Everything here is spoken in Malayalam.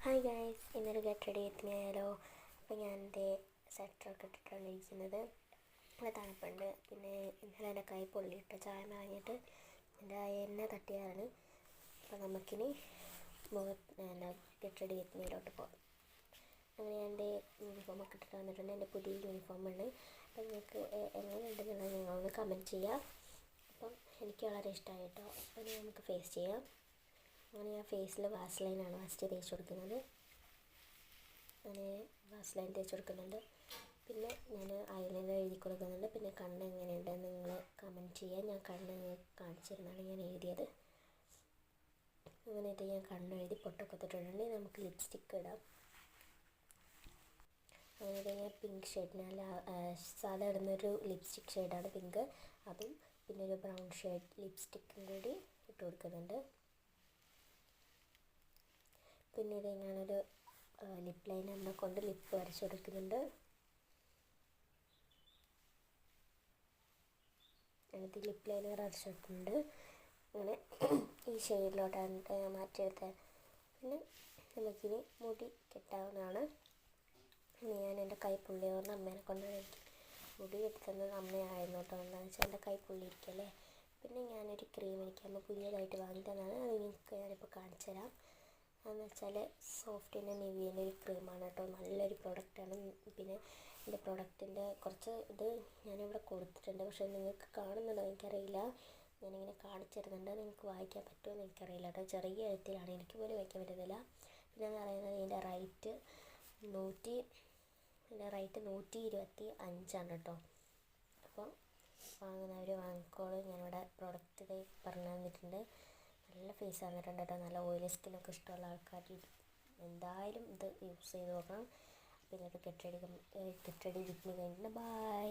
ഹായ് ഗൈസ്, ഇന്നൊരു ഗെറ്റ് റെഡി വിത്ത് മീ ആയാലോ. അപ്പോൾ ഞാൻ എൻ്റെ സ്വെറ്ററൊക്കെ ഇട്ടിട്ടാണ് ഇരിക്കുന്നത്. നല്ല തണുപ്പുണ്ട്. പിന്നെ ഇന്നലെ എൻ്റെ കൈ പൊള്ളിയിട്ട് ചായ വാങ്ങിയിട്ട് എൻ്റെ എണ്ണ തട്ടിയതാണ്. അപ്പോൾ നമുക്കിനി ഗെറ്റ് റെഡി വിത്ത് മീയിലോട്ട് പോകാം. അങ്ങനെ ഞാൻ എൻ്റെ യൂണിഫോമൊക്കെ ഇട്ടിട്ട് വന്നിട്ടുണ്ട്. എൻ്റെ പുതിയ യൂണിഫോമാണ്. അപ്പോൾ നിങ്ങൾക്ക് എങ്ങനെയുണ്ടെന്നുള്ളത് നിങ്ങളൊന്ന് കമൻറ്റ് ചെയ്യുക. അപ്പം എനിക്ക് വളരെ ഇഷ്ടമായി കേട്ടോ. അപ്പോൾ നമുക്ക് ഫേസ് ചെയ്യാം. അങ്ങനെ ഞാൻ ഫേസിൽ വാസ്ലൈനാണ് ഫസ്റ്റ് തേച്ച് കൊടുക്കുന്നത്. അങ്ങനെ വാസ്ലൈൻ തേച്ച് കൊടുക്കുന്നുണ്ട്. പിന്നെ ഞാൻ ഐലൈനർ എഴുതി കൊടുക്കുന്നുണ്ട്. പിന്നെ കണ്ണ് എങ്ങനെയുണ്ടെന്ന് നിങ്ങൾ കമൻറ്റ് ചെയ്യുക. ഞാൻ കണ്ണ് നിങ്ങൾക്ക് കാണിച്ചു തരുന്നതാണ് ഞാൻ എഴുതിയത്. അങ്ങനെയായിട്ട് ഞാൻ കണ്ണ് എഴുതി പൊട്ടൊക്കെ തൊട്ടിട്ടുണ്ട്. നമുക്ക് ലിപ്സ്റ്റിക്ക് ഇടാം. അങ്ങനെ ഞാൻ പിങ്ക് ഷെയ്ഡിന് സാധാ ഇടുന്നൊരു ലിപ്സ്റ്റിക് ഷെയ്ഡാണ് പിങ്ക്. അതും പിന്നെ ഒരു ബ്രൗൺ ഷെയ്ഡ് ലിപ്സ്റ്റിക്കും കൂടി ഇട്ട് കൊടുക്കുന്നുണ്ട്. പിന്നെ ഇത് ഞാനൊരു ലിപ്പ് ലൈനറിനെ കൊണ്ട് ലിപ്പ് വരച്ച് കൊടുക്കുന്നുണ്ട്. എന്നിട്ട് ലിപ്പ് ലൈനർ വരച്ചെടുക്കുന്നുണ്ട്. അങ്ങനെ ഈ ഷെയ്ഡിലോട്ടാണ് മാറ്റിയെടുത്തത്. പിന്നെ നമുക്കിനി മുടി കെട്ടാവുന്നതാണ്. ഞാൻ എൻ്റെ കൈ പൊള്ളിയതുകൊണ്ട് അമ്മേനെ കൊണ്ടാണ് എനിക്ക് മുടി കെട്ടുന്നത് അമ്മയായിരുന്നു കേട്ടോ. എന്താണെന്ന് വെച്ചാൽ എൻ്റെ കൈ പൊള്ളിയിരിക്കല്ലേ. പിന്നെ ഞാനൊരു ക്രീം എനിക്ക് അമ്മ പുതിയതായിട്ട് വാങ്ങി തന്നതാണ്. അത് നിങ്ങൾക്ക് ഞാനിപ്പോൾ കാണിച്ചു തരാം. അതെന്ന് വെച്ചാൽ സോഫ്റ്റിൻ്റെ നിവിയൻ്റെ ഒരു ക്രീമാണ് കേട്ടോ. നല്ലൊരു പ്രൊഡക്റ്റാണ്. പിന്നെ എൻ്റെ പ്രൊഡക്റ്റിൻ്റെ കുറച്ച് ഇത് ഞാനിവിടെ കൊടുത്തിട്ടുണ്ട്. പക്ഷേ നിങ്ങൾക്ക് കാണുന്നുണ്ടോ എനിക്കറിയില്ല. ഞാനിങ്ങനെ കാണിച്ചു തരുന്നുണ്ട്. നിങ്ങൾക്ക് വായിക്കാൻ പറ്റുമോ എന്ന് എനിക്കറിയില്ല കേട്ടോ. ചെറിയ എഴുത്തിലാണ്, എനിക്ക് പോലും വായിക്കാൻ പറ്റുന്നില്ല. പിന്നെ എന്ന് പറയുന്നത് ഇതിൻ്റെ റേറ്റ് 125 കേട്ടോ. അപ്പോൾ വാങ്ങുന്നവർ വാങ്ങിക്കോളൂ. ഞാനിവിടെ പ്രൊഡക്റ്റ് പറഞ്ഞു തന്നിട്ടുണ്ട്. നല്ല ഫേസ് വന്നിട്ടുണ്ട് കേട്ടോ. നല്ല ഓയിലി സ്കിന്നൊക്കെ ഇഷ്ടമുള്ള ആൾക്കാർ എന്തായാലും ഇത് യൂസ് ചെയ്ത് നോക്കണം. പിന്നെ ഇത് ഗെറ്റ് റെഡി വിത്ത് മീ കഴിഞ്ഞിട്ടുണ്ട്. ബൈ.